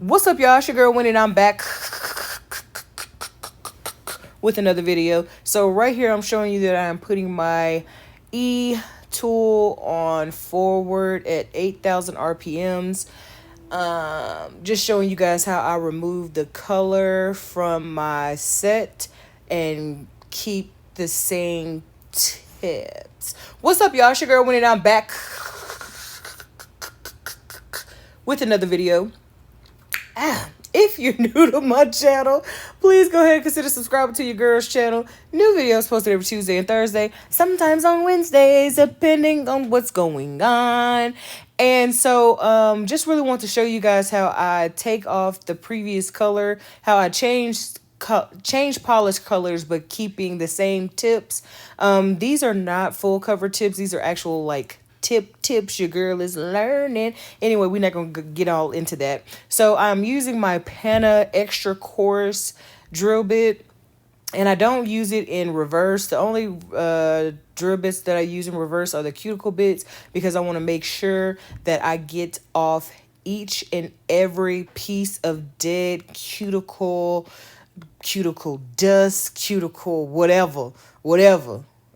What's up, y'all? It's your girl Winnie, and I'm back with another video. So right here, I'm showing you that I'm putting my E tool on forward at 8,000 RPMs. Just showing you guys how I remove the color from my set and keep the same tips. What's up, y'all? It's your girl Winnie, and I'm back with another video. If you're new to my channel, please go ahead and consider subscribing to your girl's channel. New videos posted every Tuesday and Thursday, sometimes on Wednesdays, depending on what's going on. And so just really want to show you guys how I take off the previous color, how I change polish colors but keeping the same tips. These are not full cover tips. These are actual like tips your girl is learning. Anyway, we're not gonna get all into that. So I'm using my Pana extra coarse drill bit, and I don't use it in reverse. The only drill bits that I use in reverse are the cuticle bits, because I want to make sure that I get off each and every piece of dead cuticle dust, cuticle whatever.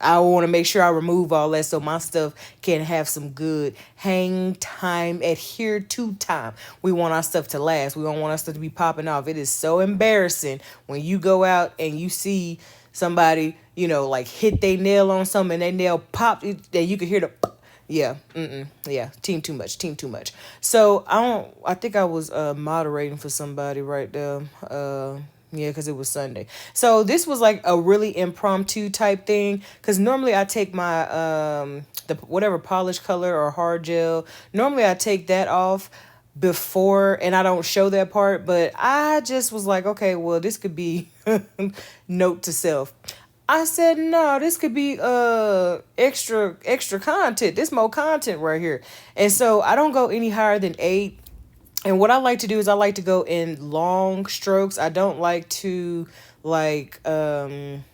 I want to make sure I remove all that so my stuff can have some good hang time, adhere to time. We want our stuff to last. We don't want our stuff to be popping off. It is so embarrassing when you go out and you see somebody, like hit their nail on something and their nail popped, and you can hear the yeah, team too much. So I think I was moderating for somebody right there. Yeah, because it was Sunday. So this was like a really impromptu type thing, because normally I take my the whatever polish color or hard gel, normally I take that off before, and I don't show that part, but I just was like, okay, well, this could be note to self. I said, no, this could be extra content. This more content right here. And so I don't go any higher than 8. And what I like to do is I like to go in long strokes. I don't like to I don't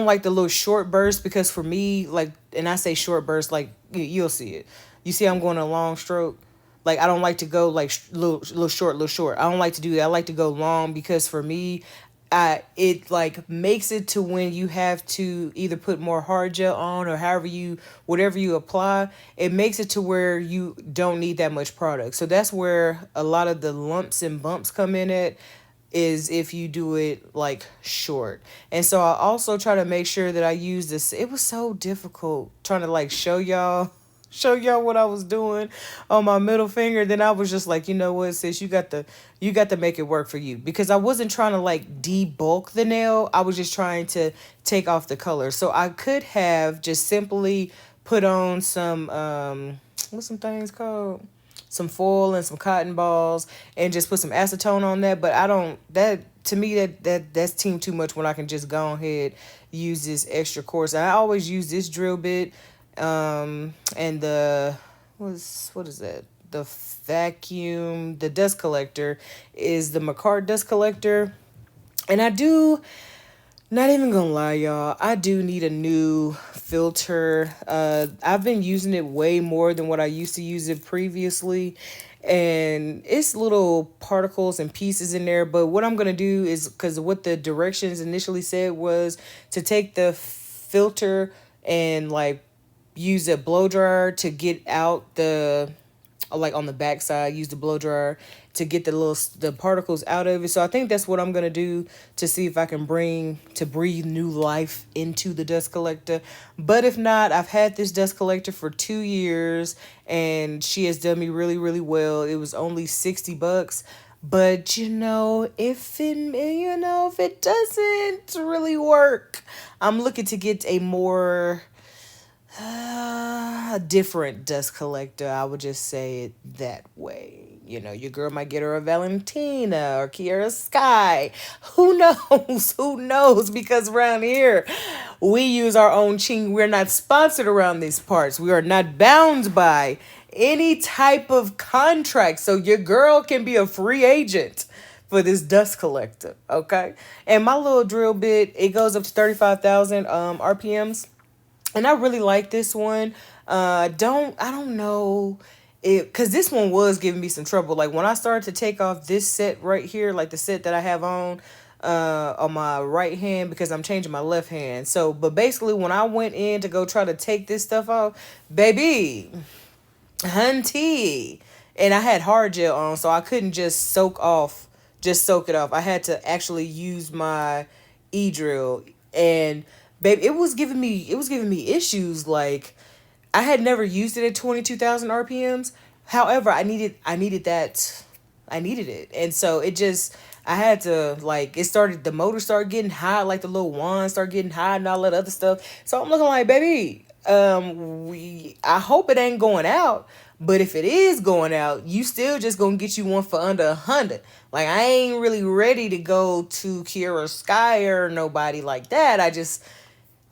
like the little short bursts, because for me, and I say short bursts, like you'll see it. You see I'm going a long stroke. Like, I don't like to go like little short. I don't like to do that. I like to go long, because for me, it like makes it to when you have to either put more hard gel on, or whatever you apply, it makes it to where you don't need that much product. So that's where a lot of the lumps and bumps come in at, is if you do it like short. And so I also try to make sure that I use this. It was so difficult trying to like show y'all what I was doing on my middle finger. Then I was just like, you know what, sis, you got to make it work for you, because I wasn't trying to like debulk the nail. I was just trying to take off the color. So I could have just simply put on some what's some things called, some foil and some cotton balls, and just put some acetone on that. But I don't, that to me, that's team too much when I can just go ahead use this extra coarse. I always use this drill bit, and the what is that, the dust collector is the Macart dust collector. And I do, not even gonna lie, y'all, I do need a new filter. I've been using it way more than what I used to use it previously, and it's little particles and pieces in there. But what I'm gonna do is, because what the directions initially said was to take the filter and like use a blow dryer to get out the, like on the back side, use the blow dryer to get the particles out of it. So I think that's what I'm gonna do, to see if I can breathe new life into the dust collector. But if not, I've had this dust collector for 2 years, and she has done me really, really well. It was only $60. But if it doesn't really work, I'm looking to get a more a different dust collector. I would just say it that way. Your girl might get her a Valentina or Kiara Sky. Who knows? Who knows? Because around here, we use our own ching. We're not sponsored around these parts. We are not bound by any type of contract. So your girl can be a free agent for this dust collector, okay? And my little drill bit, it goes up to 35,000 RPMs. And I really like this one. I don't know Because this one was giving me some trouble. Like when I started to take off this set right here, like the set that I have on my right hand, because I'm changing my left hand. So, but basically when I went in to go try to take this stuff off, baby, hunty, and I had hard gel on, so I couldn't just soak it off. I had to actually use my e-drill, and babe, it was giving me issues. Like I had never used it at 22,000 RPMs. However, I needed it. And so it just, I had to, like, the motor started getting hot, like the little wand started getting hot and all that other stuff. So I'm looking like, baby, I hope it ain't going out. But if it is going out, you still just gonna get you one for under 100. Like I ain't really ready to go to Kiera Sky or nobody like that. I just,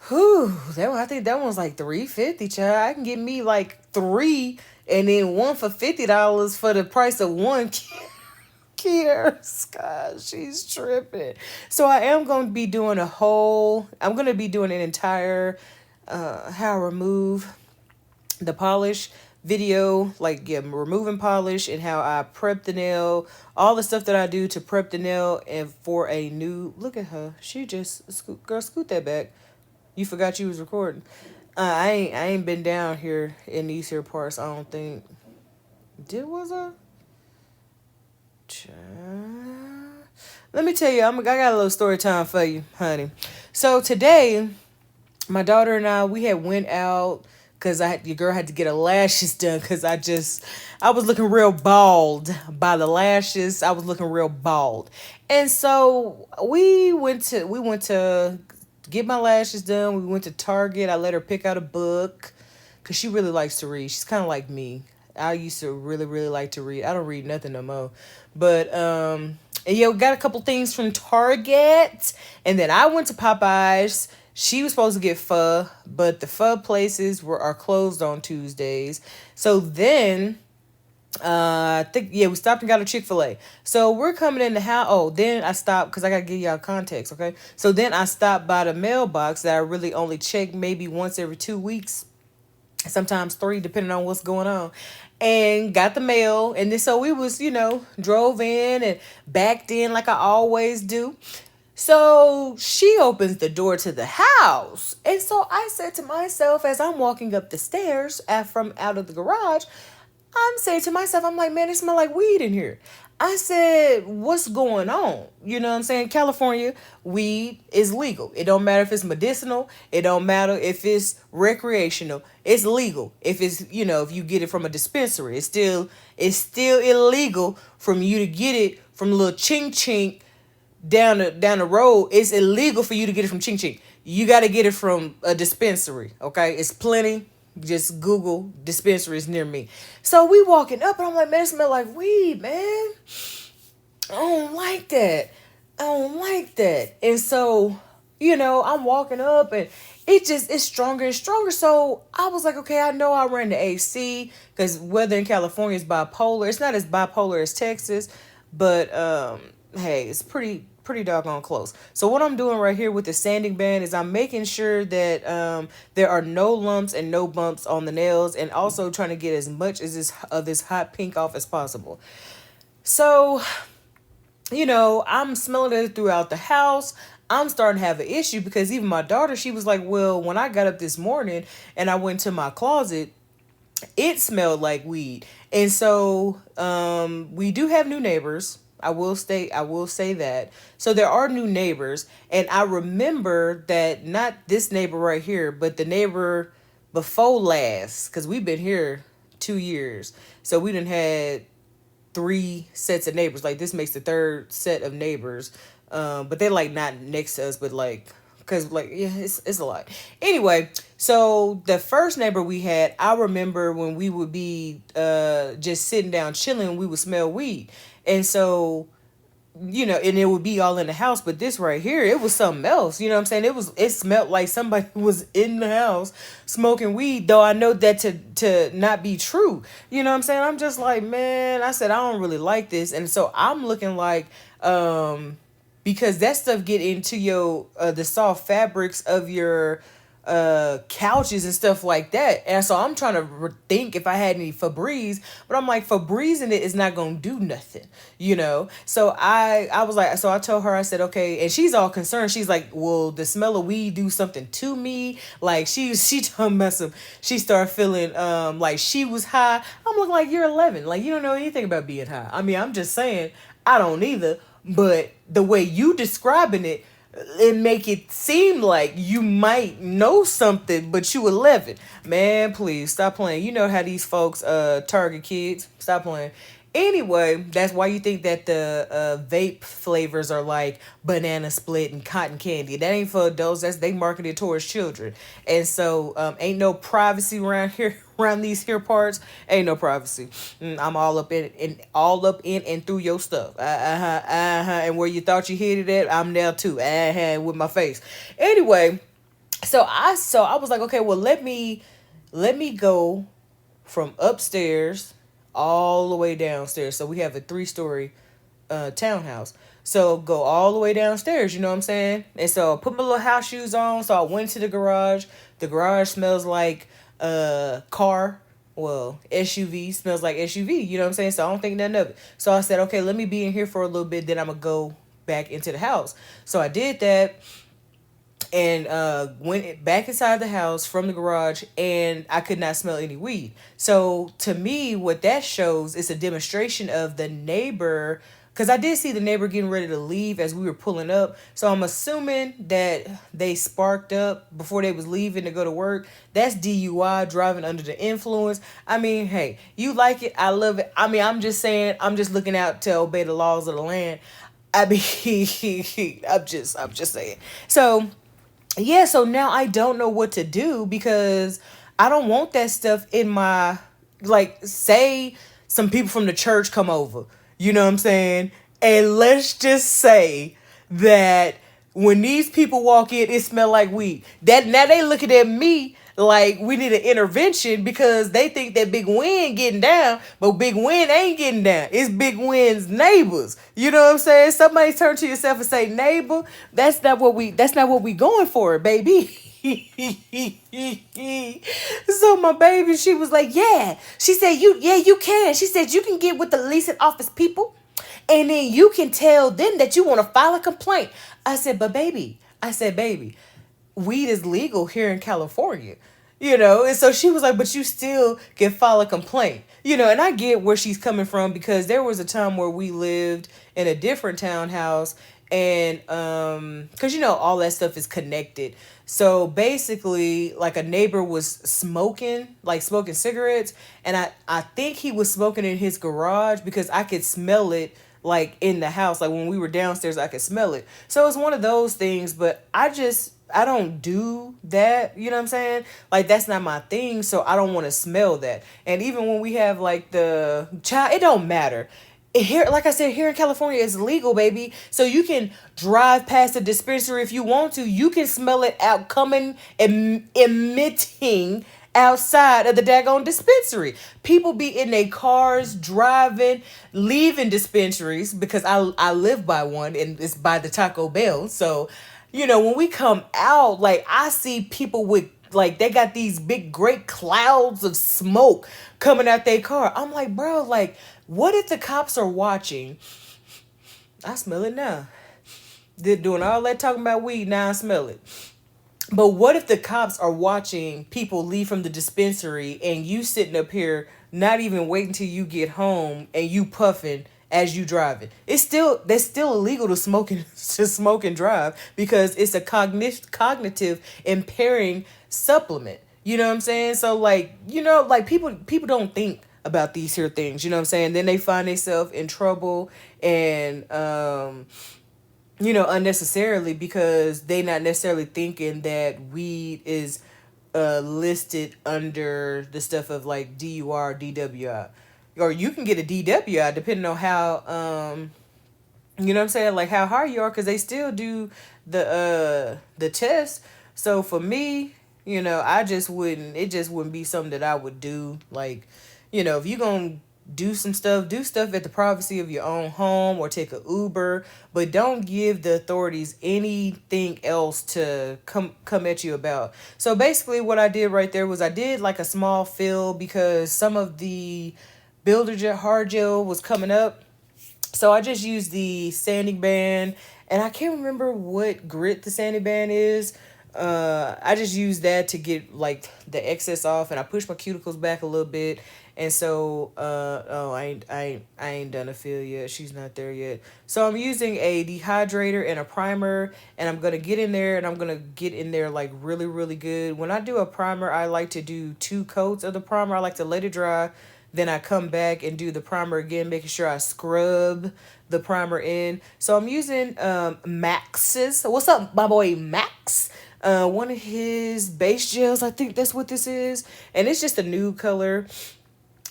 whew, I think that one's like 350, child. I can get me like three and then one for $50 for the price of one. Cares. God, she's tripping. So I am going to be doing I'm going to be doing an entire how I remove the polish video, like, yeah, removing polish and how I prep the nail, all the stuff that I do to prep the nail and for a new, look at her. She just, scoot that back. You forgot you was recording. I ain't been down here in these here parts, I don't think. Was I? Let me tell you, I got a little story time for you, honey. So today, my daughter and we had went out because your girl had to get her lashes done because I was looking real bald by the lashes. I was looking real bald, and so we went to get my lashes done. We went to Target. I let her pick out a book because she really likes to read. She's kind of like me. I used to really, really like to read. I don't read nothing no more. But, and yeah, we got a couple things from Target. And then I went to Popeyes. She was supposed to get pho, but the pho places are closed on Tuesdays. So then, I think, yeah, we stopped and got a Chick-fil-A. So we're coming in the house. Oh, then I stopped because I got to give y'all context, okay? So then I stopped by the mailbox that I really only check maybe once every 2 weeks, sometimes three, depending on what's going on, and got the mail. And then so we was, drove in and backed in like I always do. So she opens the door to the house. And so I said to myself, as I'm walking up the stairs from out of the garage, I'm saying to myself, I'm like, man, it smells like weed in here. I said, what's going on? You know what I'm saying? California, weed is legal. It don't matter if it's medicinal. It don't matter if it's recreational. It's legal. If it's, if you get it from a dispensary, it's still illegal from you to get it from little ching ching down the road. It's illegal for you to get it from ching ching. You got to get it from a dispensary. Okay. It's plenty. Just Google dispensaries near me. So we walking up and I'm like, man, it smell like weed, man. I don't like that. I don't like that. And so, I'm walking up and it's stronger and stronger. So I was like, okay, I know I ran the AC because weather in California is bipolar. It's not as bipolar as Texas, but hey, it's pretty doggone close. So what I'm doing right here with the sanding band is I'm making sure that there are no lumps and no bumps on the nails, and also trying to get as much as this hot pink off as possible. So, I'm smelling it throughout the house. I'm starting to have an issue because even my daughter, she was like, well, when I got up this morning and I went to my closet, it smelled like weed. And so we do have new neighbors. I will say that. So there are new neighbors, and I remember that, not this neighbor right here, but the neighbor before last, because we've been here 2 years. So we done had 3 sets of neighbors. Like this makes the third set of neighbors. But they're like not next to us, but like, because like, yeah, it's a lot. Anyway, so the first neighbor we had, I remember when we would be just sitting down chilling, we would smell weed. And so, and it would be all in the house. But this right here, it was something else. You know what I'm saying? It smelled like somebody was in the house smoking weed, though I know that to not be true. You know what I'm saying? I'm just like, man, I said, I don't really like this. And so I'm looking like, because that stuff get into the soft fabrics of your couches and stuff like that. And so I'm trying to think if I had any Febreze, but I'm like, Febreze in it is not gonna do nothing, you know. So I was like, so I told her, I said, okay, and she's all concerned. She's like, will the smell of weed do something to me? Like she told me some, she started feeling like she was high. I'm looking like, you're 11, like you don't know anything about being high. I mean, I'm just saying, I don't either. But the way you describing it make it seem like you might know something, but you 11. Man, please stop playing. You know how these folks target kids. Stop playing. Anyway, that's why you think that the vape flavors are like banana split and cotton candy. That ain't for adults. That's they marketed towards children. And so ain't no privacy around here around these here parts. Ain't no privacy. I'm all up in and through your stuff. And where you thought you hid it at, I'm there too. With my face. Anyway, so I was like, okay, well let me go from upstairs all the way downstairs. So we have a 3-story townhouse. So go all the way downstairs, you know what I'm saying? And so I put my little house shoes on. So I went to the garage. The garage smells like car. Well, SUV smells like SUV, you know what I'm saying? So I don't think nothing of it. So I said, okay, let me be in here for a little bit, then I'm gonna go back into the house. So I did that and went back inside the house from the garage, and I could not smell any weed. So to me, what that shows is a demonstration of the neighbor, because I did see the neighbor getting ready to leave as we were pulling up. So I'm assuming that they sparked up before they was leaving to go to work. That's DUI, driving under the influence. I mean, hey, you like it, I love it. I mean, I'm just saying, I'm just looking out to obey the laws of the land. I mean, I'm just saying. So yeah, so now I don't know what to do because I don't want that stuff in my, like, say some people from the church come over, you know what I'm saying? And let's just say that when these people walk in, it smell like weed. That now they looking at me like we need an intervention because they think that Big Win getting down, but Big Win ain't getting down. It's Big Win's neighbors. You know what I'm saying? Somebody turn to yourself and say, neighbor, that's not what we going for, baby. So my baby, she was like, yeah. She said, you can. She said, you can get with the leasing office people and then you can tell them that you want to file a complaint. I said, baby, weed is legal here in California. You know, and so she was like, but you still can file a complaint. You know, and I get where she's coming from because there was a time where we lived in a different townhouse and because you know all that stuff is connected. So basically like a neighbor was smoking cigarettes, and I think he was smoking in his garage because I could smell it like in the house. Like when we were downstairs I could smell it. So it's one of those things, but I don't do that, you know what I'm saying? Like that's not my thing, so I don't want to smell that. And even when we have like the child, it don't matter. Here, like I said, here in California, it's legal, baby. So you can drive past the dispensary if you want to. You can smell it out coming, emitting outside of the daggone dispensary. People be in their cars driving, leaving dispensaries because I live by one and it's by the Taco Bell. So, you know, when we come out, like I see people with like they got these big great clouds of smoke coming out their car. I'm like, bro, like what if the cops are watching? I smell it now. They're doing all that talking about weed, now I smell it. But what if the cops are watching people leave from the dispensary and you sitting up here not even waiting till you get home and you puffing as you driving? That's still illegal to smoke and drive because it's a cognitive impairing supplement. You know what I'm saying? So like, you know, like people don't think about these here things, you know what I'm saying? Then they find themselves in trouble and you know, unnecessarily because they not necessarily thinking that weed is listed under the stuff of like DUR, DWI. Or you can get a DWI depending on how you know what I'm saying, like how hard you are, because they still do the test. So for me, you know, it just wouldn't be something that I would do. Like, you know, if you gonna do stuff at the privacy of your own home or take a Uber, but don't give the authorities anything else to come at you about. So basically what I did right there was I did like a small fill because some of the builder gel hard gel was coming up. So I just used the sanding band, and I can't remember what grit the sanding band is. I just used that to get like the excess off, and I pushed my cuticles back a little bit. And so, oh, I ain't done a fill yet. She's not there yet. So I'm using a dehydrator and a primer, and I'm gonna get in there, and I'm gonna get in there like really, really good. When I do a primer, I like to do 2 coats of the primer. I like to let it dry, then I come back and do the primer again, making sure I scrub the primer in. So I'm using Max's. What's up, my boy Max? One of his base gels. I think that's what this is, and it's just a nude color.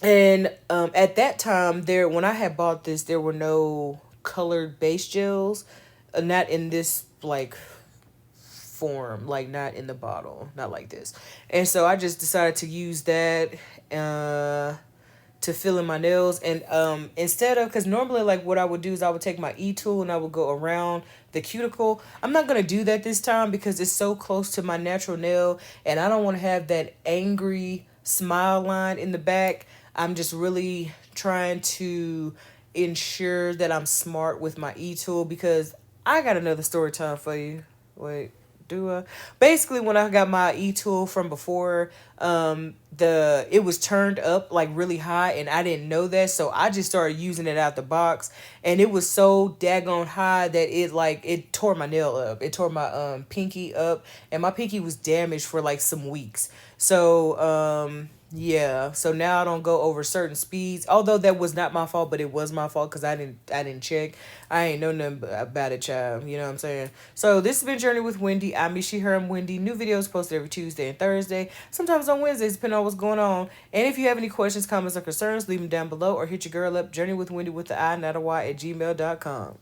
And at that time, there when I had bought this, there were no colored base gels, not in this like form, like not in the bottle, not like this. And so I just decided to use that. To fill in my nails, and instead of, because normally like what I would do is I would take my e-tool and I would go around the cuticle. I'm not going to do that this time because it's so close to my natural nail, and I don't want to have that angry smile line in the back. I'm just really trying to ensure that I'm smart with my e-tool, because I got another story time for you. Wait, do I? Basically, when I got my e-tool from before, it was turned up like really high, and I didn't know that, so I just started using it out the box, and it was so daggone high that it tore my nail up. It tore my pinky up, and my pinky was damaged for like some weeks. So yeah, so now I don't go over certain speeds. Although that was not my fault, but it was my fault because I didn't check. I ain't know nothing about it, child. You know what I'm saying? So this has been Journey with Wendy. I'm Mishi, her, I'm Wendy. New videos posted every Tuesday and Thursday. Sometimes on Wednesdays, depending on what's going on. And if you have any questions, comments, or concerns, leave them down below or hit your girl up. Journey with Wendy with the I, not a Y, at gmail.com.